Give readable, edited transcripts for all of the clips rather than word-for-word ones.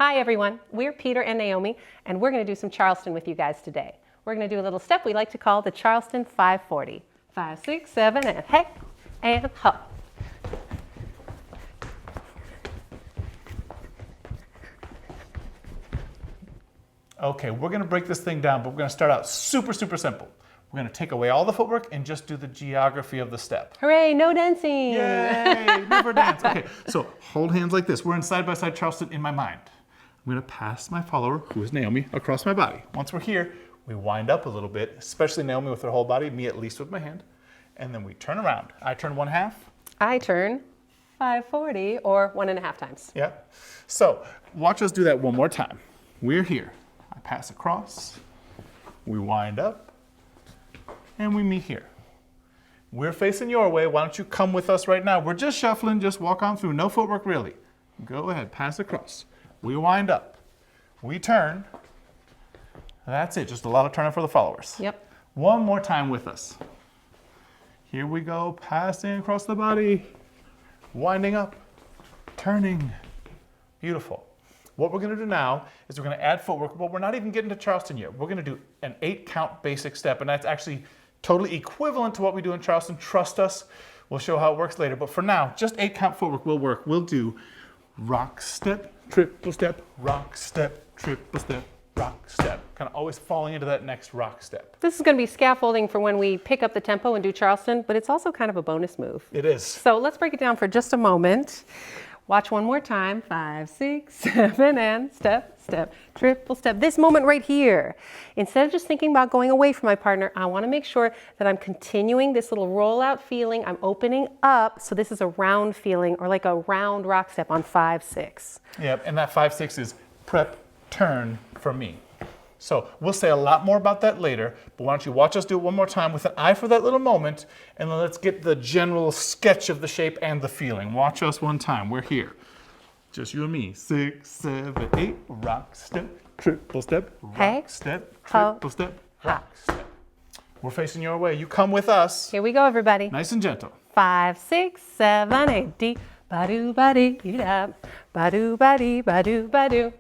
Hi everyone, we're Peter and Naomi, and we're going to do some Charleston with you guys today. We're going to do a little step we like to call the Charleston 540. 5, 6, 7, and hey, and hop. Okay, we're going to break this thing down, but we're going to start out super simple. We're going to take away all the footwork and just do the geography of the step. Hooray, no dancing! Yay, never dance. Okay, so hold hands like this. We're in side-by-side Charleston in my mind. I'm going to pass my follower, who is Naomi, across my body. Once we're here, we wind up a little bit, especially Naomi with her whole body, me at least with my hand, and then we turn around. I turn 1/2. I turn 540 or 1.5 times. Yeah. So watch us do that one more time. We're here. I pass across, we wind up, and we meet here. We're facing your way. Why don't you come with us right now? We're just shuffling, just walk on through. No footwork really. Go ahead, pass across. We wind up. We turn. That's it, just a lot of turning for the followers. Yep. One more time with us. Here we go, passing across the body, winding up, turning. Beautiful. What we're going to do now is we're going to add footwork, but we're not even getting to Charleston yet. We're going to do an 8-count basic step, and that's actually totally equivalent to what we do in Charleston. Trust us. We'll show how it works later. But for now, just 8-count footwork will work. We'll do rock, step, triple step, rock, step, triple step, rock, step. Kind of always falling into that next rock step. This is going to be scaffolding for when we pick up the tempo and do Charleston, but it's also kind of a bonus move. It is. So let's break it down for just a moment. Watch one more time. 5, 6, 7, and step, step, triple step. This moment right here. Instead of just thinking about going away from my partner, I want to make sure that I'm continuing this little rollout feeling. I'm opening up. So this is a round feeling, or like a round rock step on 5, 6. Yep, and that 5, 6 is prep, turn for me. So we'll say a lot more about that later, but why don't you watch us do it one more time with an eye for that little moment, and then let's get the general sketch of the shape and the feeling. Watch us one time. We're here. Just you and me. 6, 7, 8, rock, step, triple step, rock, step, triple step, rock, step. We're facing your way. You come with us. Here we go, everybody. Nice and gentle. 5, 6, 7, 8, D, ba-doo, ba-dee, da, ba-doo, ba-dee, ba-doo, ba-doo.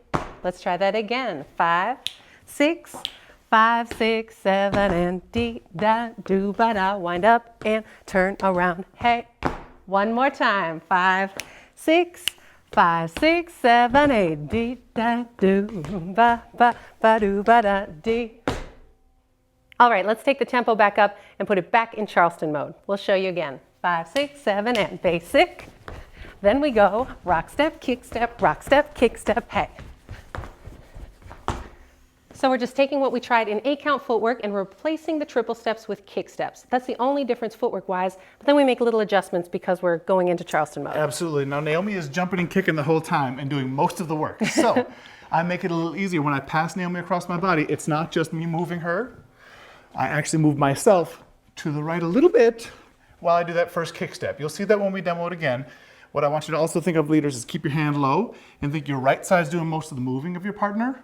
Let's try that again. 5, 6, 5, 6, 7, and D, da, do, ba, da. Wind up and turn around. Hey, one more time. 5, 6, 5, 6, 7, 8, D, da, do, ba, ba, ba, do, ba, da, D. All right, let's take the tempo back up and put it back in Charleston mode. We'll show you again. 5, 6, 7, and basic. Then we go rock step, kick step, rock step, kick step, hey. So we're just taking what we tried in 8-count footwork and replacing the triple steps with kick steps. That's the only difference footwork-wise, but then we make little adjustments because we're going into Charleston mode. Absolutely. Now Naomi is jumping and kicking the whole time and doing most of the work. So I make it a little easier. When I pass Naomi across my body, it's not just me moving her. I actually move myself to the right a little bit while I do that first kick step. You'll see that when we demo it again. What I want you to also think of, leaders, is keep your hand low and think your right side's doing most of the moving of your partner.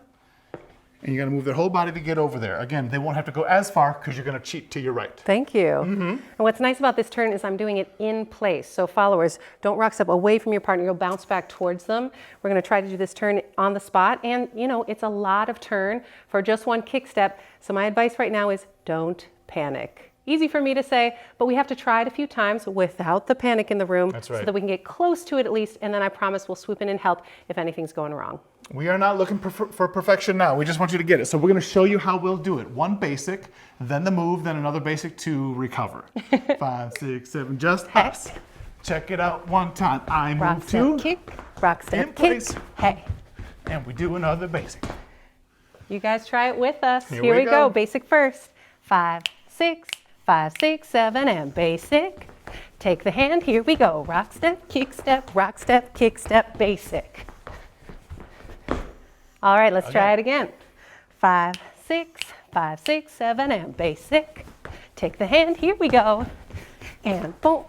And you got to move their whole body to get over there. Again, they won't have to go as far because you're going to cheat to your right. Thank you. And what's nice about this turn is I'm doing it in place. So followers, don't rock step away from your partner. You'll bounce back towards them. We're going to try to do this turn on the spot. And, you know, it's a lot of turn for just one kick step. So my advice right now is don't panic. Easy for me to say, but we have to try it a few times without the panic in the room. That's right. So that we can get close to it at least. And then I promise we'll swoop in and help if anything's going wrong. We are not looking for perfection now. We just want you to get it. So we're going to show you how we'll do it. One basic, then the move, then another basic to recover. 5, 6, 7, just us. Check it out one time. I Rock move step, to kick, rock step, in kick. place. Hey. And we do another basic. You guys try it with us. Here Here we we go. go. Basic first. 5, 6, 5, 6, 7, and basic. Take the hand. Here we go. Rock step, kick step, rock step, kick step, basic. All right, let's try it again. 5, 6, 5, 6, 7, and basic. Take the hand. Here we go. And boom,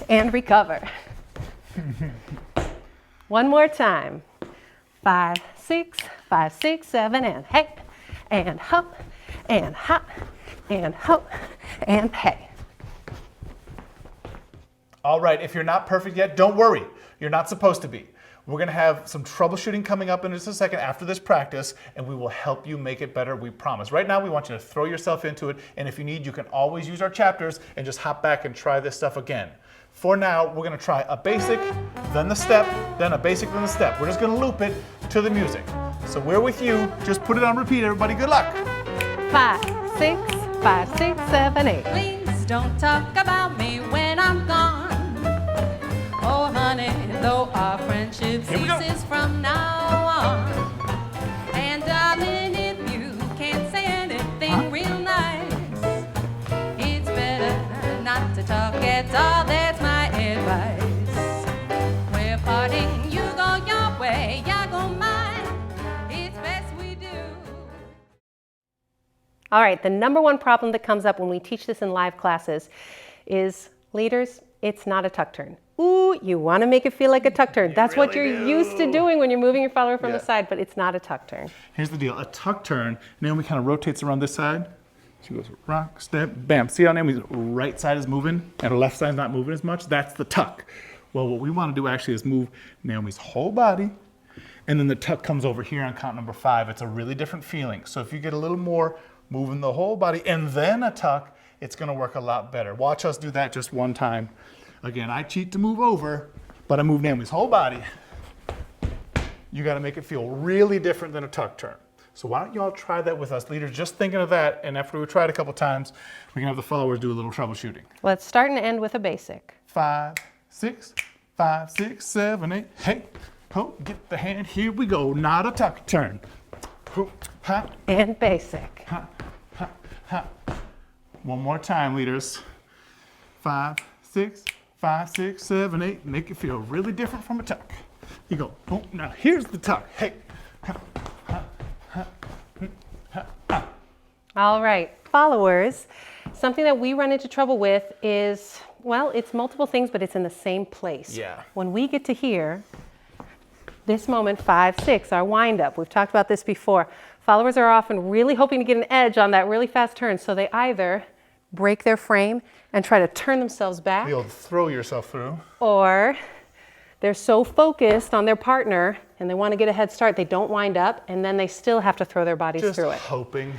and recover. One more time. 5, 6, 5, 6, 7, and hey, and hop, and hop, and hop, and hey. All right, if you're not perfect yet, don't worry. You're not supposed to be. We're gonna have some troubleshooting coming up in just a second after this practice, and we will help you make it better, we promise. Right now, we want you to throw yourself into it, and if you need, you can always use our chapters and just hop back and try this stuff again. For now, we're gonna try a basic, then the step, then a basic, then the step. We're just gonna loop it to the music. So we're with you, just put it on repeat, everybody, good luck. 5, 6, 5, 6, 7, 8. Please don't talk about me when I'm gone. Oh, honey, though our friendship Here we go. ceases from now on. And darling, if you can't say anything real nice, it's better not to talk at all. That's my advice. We're parting, you go your way, I go mine. It's best we do. All right, the number one problem that comes up when we teach this in live classes is, leaders, it's not a tuck turn. Ooh, you want to make it feel like a tuck turn. That's what you're really used to do. doing when you're moving your follower from Yeah. the side, but it's not a tuck turn. Here's the deal, a tuck turn, Naomi kind of rotates around this side. She goes rock, step, bam. See how Naomi's right side is moving and her left side's not moving as much? That's the tuck. Well, what we want to do actually is move Naomi's whole body, and then the tuck comes over here on count number 5. It's a really different feeling. So if you get a little more moving the whole body and then a tuck, it's gonna work a lot better. Watch us do that just one time. Again, I cheat to move over, but I move Naomi's whole body. You gotta make it feel really different than a tuck turn. So why don't you all try that with us, leaders? Just thinking of that, and after we try it a couple times, we can have the followers do a little troubleshooting. Let's start and end with a basic. 5, 6, 5, 6, 7, 8. Hey, ho, get the hand. Here we go. Not a tuck turn. Ho, ha, And basic. ha, ha, ha. One more time, leaders. 5, 6, 5, 6, 7, 8. Make it feel really different from a tuck. You go. Oh, now here's the tuck. Hey. Ha, ha, ha, ha, ha. All right, followers, something that we run into trouble with is, well, it's multiple things, but it's in the same place. Yeah. When we get to here, this moment, 5, 6, our wind up. We've talked about this before. Followers are often really hoping to get an edge on that really fast turn, so they either break their frame and try to turn themselves back, Be able to throw yourself through. or they're so focused on their partner and they want to get a head start, they don't wind up, and then they still have to throw their bodies Just through it. hoping.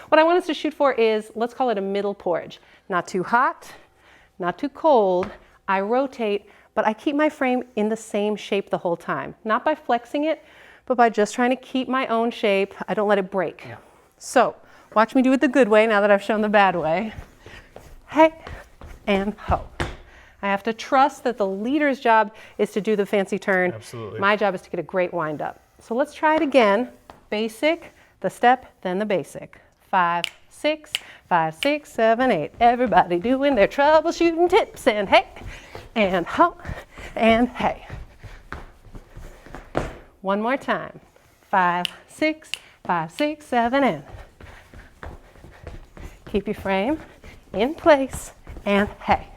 What I want us to shoot for is, let's call it a middle porridge. Not too hot, not too cold. I rotate, but I keep my frame in the same shape the whole time. Not by flexing it, but by just trying to keep my own shape. I don't let it break. Yeah. So, watch me do it the good way now that I've shown the bad way. Hey, and ho. I have to trust that the leader's job is to do the fancy turn. Absolutely. My job is to get a great wind up. So let's try it again. Basic, the step, then the basic. 5, 6, 5, 6, 7, 8. Everybody doing their troubleshooting tips, and hey, and ho, and hey. One more time. 5, 6, 5, 6, 7, and keep your frame in place, and hey.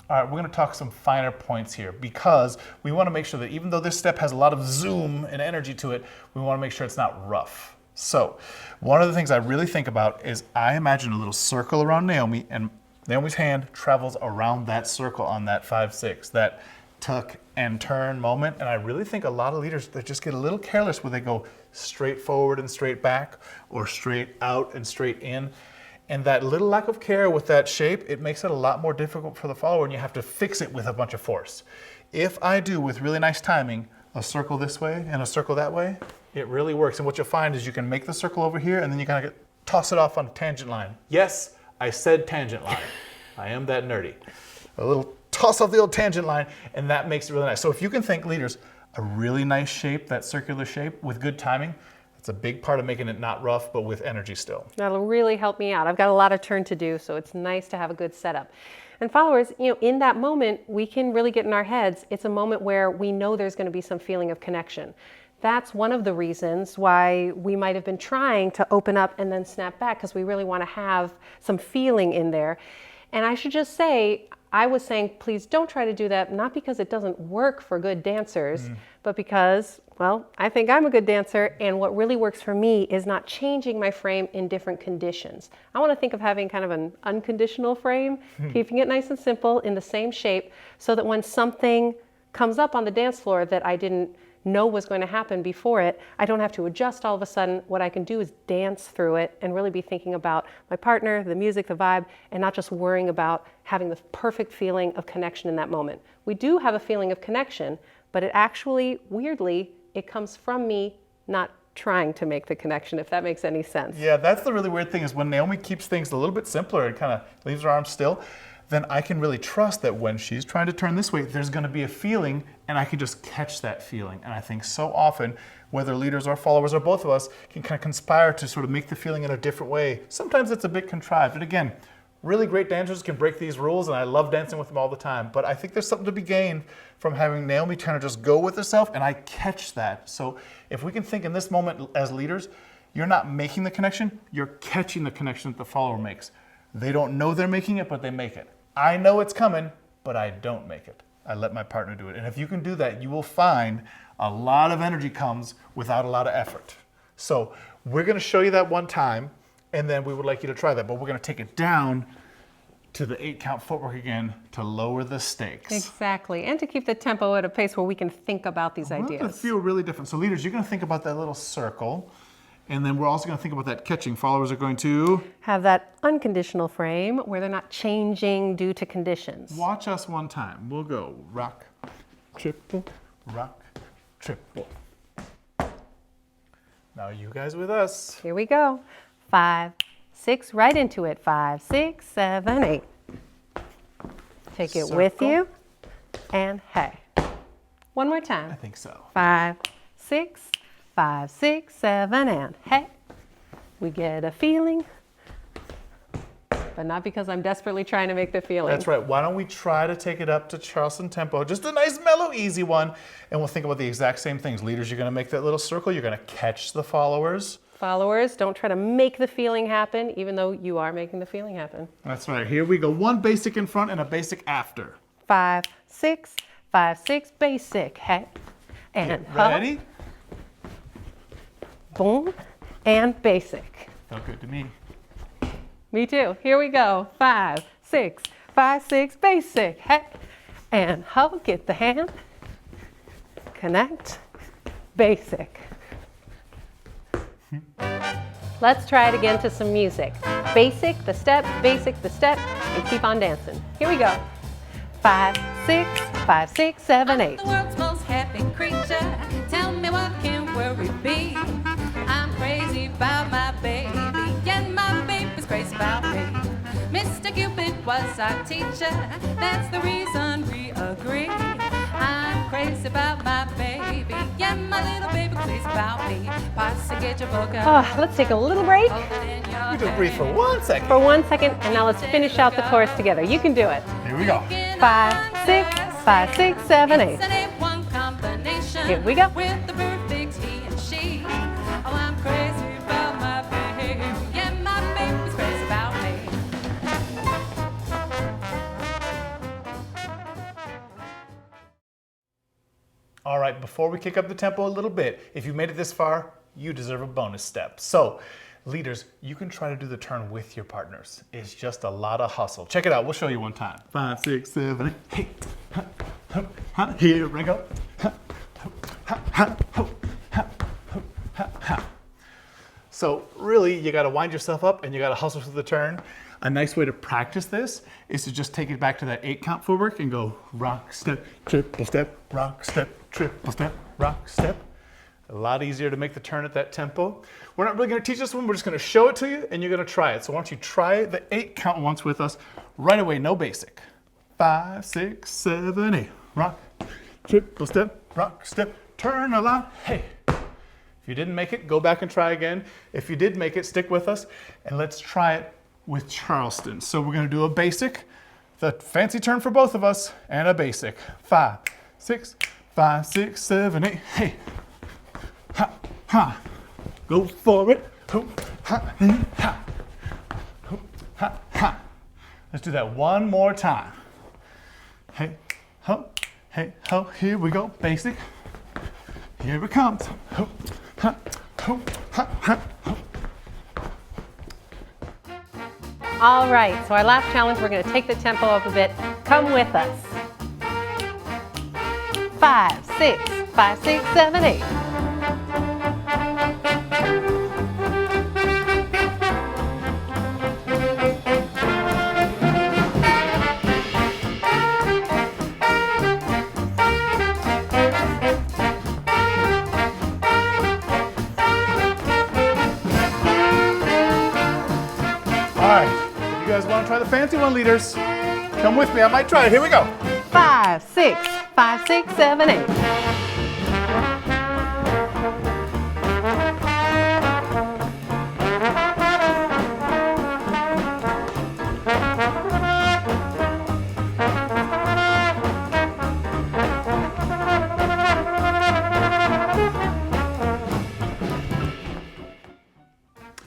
All right, we're going to talk some finer points here because we want to make sure that even though this step has a lot of zoom and energy to it, we want to make sure it's not rough. So one of the things I really think about is I imagine a little circle around Naomi, and Naomi's hand travels around that circle on that 5, 6, that tuck and turn moment. And I really think a lot of leaders, they just get a little careless where they go straight forward and straight back, or straight out and straight in. And that little lack of care with that shape, it makes it a lot more difficult for the follower, and you have to fix it with a bunch of force. If I do, with really nice timing, a circle this way and a circle that way, it really works. And what you'll find is you can make the circle over here, and then you kind of toss it off on a tangent line. Yes, I said tangent line. I am that nerdy. A little toss off the old tangent line, and that makes it really nice. So if you can think, leaders, a really nice shape, that circular shape with good timing, it's a big part of making it not rough, but with energy still. That'll really help me out. I've got a lot of turn to do, so it's nice to have a good setup. And followers, in that moment, we can really get in our heads. It's a moment where we know there's going to be some feeling of connection. That's one of the reasons why we might have been trying to open up and then snap back, because we really want to have some feeling in there. And I should just say, I was saying, please don't try to do that, not because it doesn't work for good dancers, but because, well, I think I'm a good dancer, and what really works for me is not changing my frame in different conditions. I want to think of having kind of an unconditional frame, keeping it nice and simple in the same shape, so that when something comes up on the dance floor that I didn't know was going to happen before it, I don't have to adjust all of a sudden. What I can do is dance through it and really be thinking about my partner, the music, the vibe, and not just worrying about having the perfect feeling of connection in that moment. We do have a feeling of connection, but it actually, weirdly, it comes from me not trying to make the connection, if that makes any sense. Yeah, that's the really weird thing is when Naomi keeps things a little bit simpler and kind of leaves her arms still, then I can really trust that when she's trying to turn this way, there's going to be a feeling, and I can just catch that feeling. And I think so often, whether leaders or followers or both of us, can kind of conspire to sort of make the feeling in a different way. Sometimes it's a bit contrived. And again, really great dancers can break these rules, and I love dancing with them all the time. But I think there's something to be gained from having Naomi kind of just go with herself, and I catch that. So if we can think in this moment as leaders, you're not making the connection, you're catching the connection that the follower makes. They don't know they're making it, but they make it. I know it's coming, but I don't make it. I let my partner do it. And if you can do that, you will find a lot of energy comes without a lot of effort. So we're going to show you that one time, and then we would like you to try that. But we're going to take it down to the 8-count footwork again to lower the stakes. Exactly, and to keep the tempo at a pace where we can think about these ideas. It'll feel really different. So leaders, you're going to think about that little circle. And then we're also going to think about that catching. Followers are going to have that unconditional frame where they're not changing due to conditions. Watch us one time. We'll go rock, triple, rock, triple. Now you guys with us. Here we go. 5, 6, right into it. 5, 6, 7, 8. Take it with you, and hey. One more time. I think so. 5, 6, 5, 6, 7, and hey. We get a feeling, but not because I'm desperately trying to make the feeling. That's right. Why don't we try to take it up to Charleston tempo? Just a nice, mellow, easy one. And we'll think about the exact same things. Leaders, you're going to make that little circle. You're going to catch the followers. Followers, don't try to make the feeling happen, even though you are making the feeling happen. That's right. Here we go. One basic in front and a basic after. 5, 6, 5, 6, basic, hey. And ready? Boom, and basic. Felt good to me. Me too. Here we go. 5, 6, 5, 6, basic. Hey. And hug, get the hand. Connect, basic. Let's try it again to some music. Basic, the step, and keep on dancing. Here we go. 5, 6, 5, 6, 7, 8. I'm the world's most happy creature. Tell me what can worry be? I'm crazy about my baby, and my baby's crazy about me. Mr. Cupid was our teacher. That's the reason we agree. I'm crazy about my baby, and my little baby crazy about me. Posse, get your book out. Let's take a little break You just breathe for 1 second. for 1 second, and now let's finish out the chorus together. You can do it. Here we go. 5, 6, 5, 6, 7, 8. Here we go. With the perfect he and she. Oh, I'm crazy about my baby. Yeah, my baby's crazy about me. All right, before we kick up the tempo a little bit, if you made it this far, you deserve a bonus step. So, leaders, you can try to do the turn with your partners. It's just a lot of hustle. Check it out. We'll show you one time. 5, 6, 7, 8. Hey. Here we go. So really, you got to wind yourself up and you got to hustle through the turn. A nice way to practice this is to just take it back to that 8-count footwork and go rock, step, triple step, rock, step, triple step, rock, step. A lot easier to make the turn at that tempo. We're not really going to teach this one. We're just going to show it to you and you're going to try it. So why don't you try the 8-count once with us right away, no basic. 5, 6, 7, 8. Rock, triple step, rock, step, turn a lot, hey. If you didn't make it, go back and try again. If you did make it, stick with us and let's try it with Charleston. So we're going to do a basic, the fancy turn for both of us, and a basic. 5, 6, 5, 6, 7, 8, hey. Ha, ha. Go for it. Ha, ha. Ha, ha. Let's do that one more time. hey, ho, hey, ho. Here we go, basic. Here it comes. Ho, ha, ho, ha, ha, ho. All right, so our last challenge, we're going to take the tempo up a bit. Come with us. 5, 6, 5, 6, 7, 8. All right, if you guys want to try the fancy one, leaders, come with me. I might try it. Here we go. 5, 6, 5, 6, 7, 8.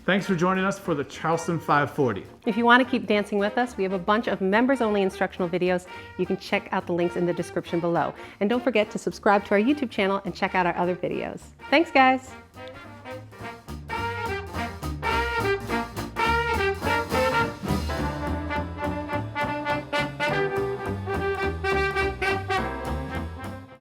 Thanks for joining us for the Charleston 540. If you want to keep dancing with us, we have a bunch of members-only instructional videos. You can check out the links in the description below. And don't forget to subscribe to our YouTube channel and check out our other videos. Thanks, guys.